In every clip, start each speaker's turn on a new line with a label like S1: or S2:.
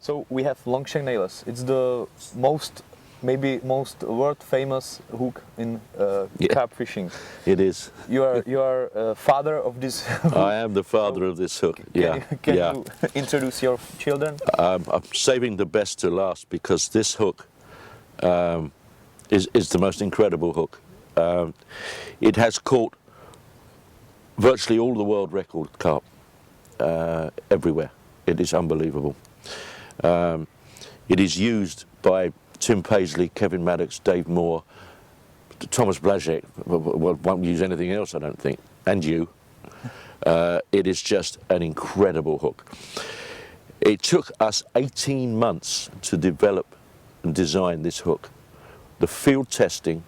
S1: So we have Longshank nailers. It's the maybe most world famous hook in carp fishing.
S2: It is.
S1: You are father of this hook.
S2: I am the father of this hook. Yeah.
S1: Can you introduce your children?
S2: I'm saving the best to last because this hook is the most incredible hook. It has caught virtually all the world record carp everywhere. It is unbelievable. It is used by Tim Paisley, Kevin Maddox, Dave Moore, Thomas Blazek, won't use anything else I don't think, and you. It is just an incredible hook. It took us 18 months to develop and design this hook. The field testing,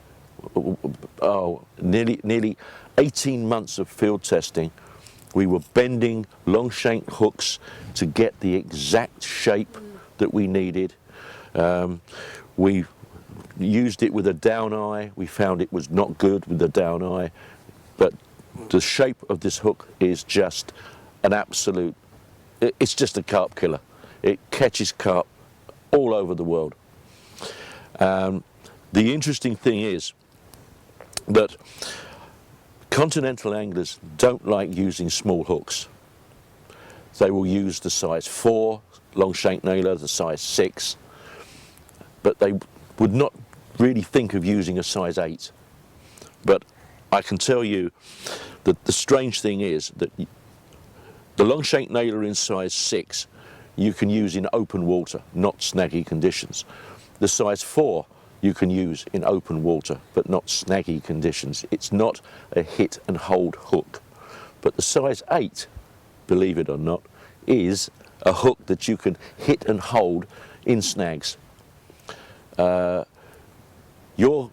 S2: nearly 18 months of field testing. We were bending Longshank hooks to get the exact shape that we needed. We used it with a down eye. We found it was not good with the down eye, but the shape of this hook is just an absolute, it's just a carp killer. It catches carp all over the world. The interesting thing is that continental anglers don't like using small hooks. They will use the size 4 Longshank nailer, the size 6, but they would not really think of using a size 8. But I can tell you that the strange thing is that the Longshank nailer in size 6 you can use in open water, not snaggy conditions. The size 4 you can use in open water, but not snaggy conditions. It's not a hit and hold hook. But the size 8, believe it or not, is a hook that you can hit and hold in snags. Your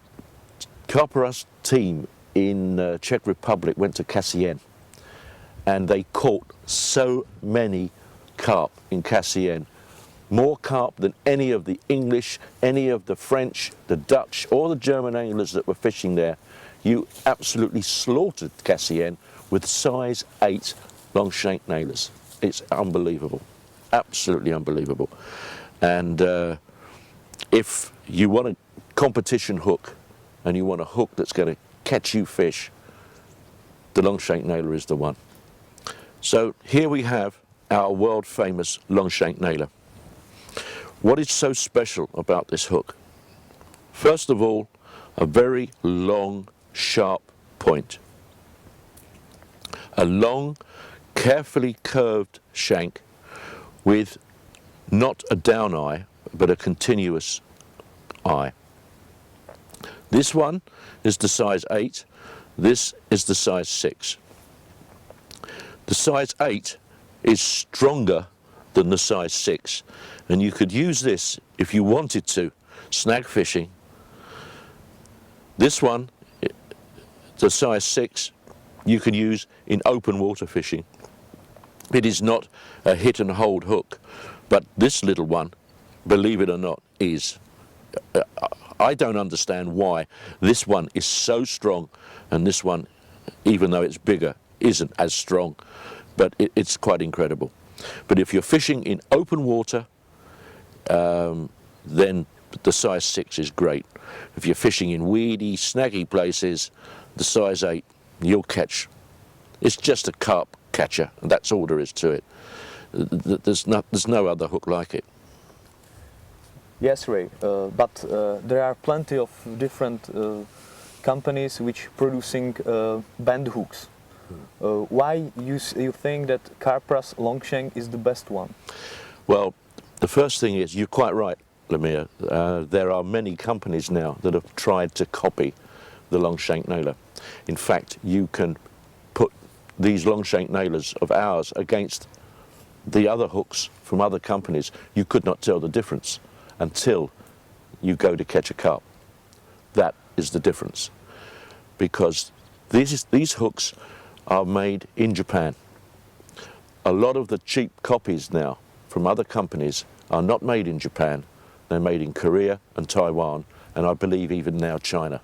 S2: Carparus team in Czech Republic went to Cassien, and they caught so many carp in Cassien. More carp than any of the English, any of the French, the Dutch, or the German anglers that were fishing there. You absolutely slaughtered Cassien with size 8 Longshank nailers. It's unbelievable, absolutely unbelievable. And if you want a competition hook and you want a hook that's going to catch you fish, the Longshank nailer is the one. So here we have our world famous Longshank nailer. What is so special about this hook? First of all, a very long, sharp point. A long, carefully curved shank with not a down eye, but a continuous eye. This one is the size 8, this is the size 6. The size 8 is stronger than the size 6, and you could use this if you wanted to snag fishing. This one, the size 6, you can use in open water fishing. It is not a hit and hold hook, but this little one, believe it or not, is. I don't understand why this one is so strong and this one, even though it's bigger, isn't as strong, but it's quite incredible. But if you're fishing in open water, then the size 6 is great. If you're fishing in weedy, snaggy places, the size 8, you'll catch. It's just a carp catcher, and that's all there is to it. There's no other hook like it.
S1: Yes, Ray, but there are plenty of different companies which producing bend hooks. Why you think that Carparus Longshank is the best one?
S2: Well, the first thing is, you're quite right, Lemire. There are many companies now that have tried to copy the Longshank nailer. In fact, you can put these Longshank nailers of ours against the other hooks from other companies. You could not tell the difference until you go to catch a carp. That is the difference, because these hooks are made in Japan. A lot of the cheap copies now from other companies are not made in Japan. They're made in Korea and Taiwan, and I believe even now China.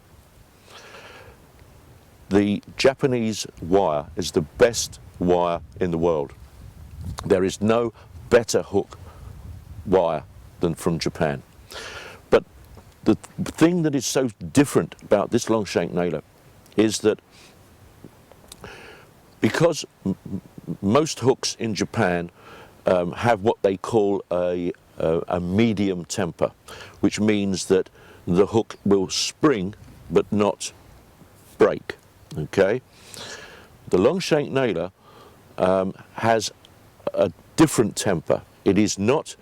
S2: The Japanese wire is the best wire in the world. There is no better hook wire than from Japan. But the thing that is so different about this Longshank nailer is that because most hooks in Japan have what they call a medium temper, which means that the hook will spring but not break. Okay, the Longshank nailer has a different temper. It is not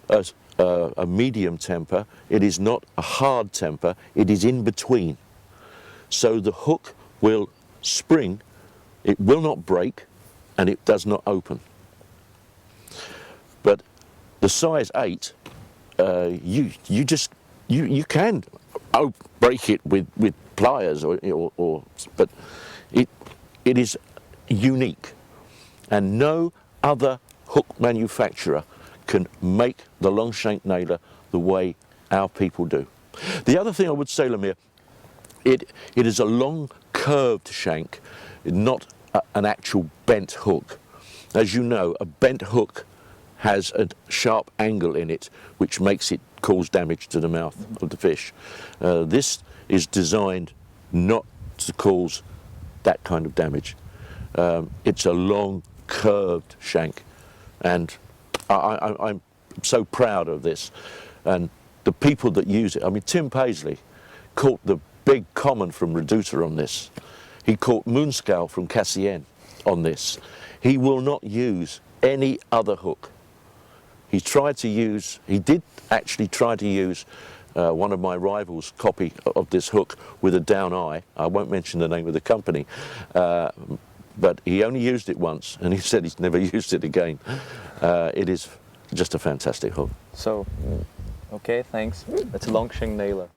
S2: a medium temper, it is not a hard temper, it is in between. So the hook will spring, it will not break, and it does not open. But the size 8, you can break it with pliers but it is unique, and no other hook manufacturer can make the Longshank nailer the way our people do. The other thing I would say, Lemire, it is a long curved shank, not an actual bent hook. As you know, a bent hook has a sharp angle in it which makes it cause damage to the mouth of the fish. This is designed not to cause that kind of damage. It's a long curved shank, and I'm so proud of this. And the people that use it, I mean, Tim Paisley caught the big common from Reduta on this. He caught moonscale from Cassien on this. He will not use any other hook. He did actually try to use one of my rivals' copy of this hook with a down eye. I won't mention the name of the company, but he only used it once, and he said he's never used it again. It is just a fantastic hook.
S1: So, okay, thanks. That's a Longshank nailer.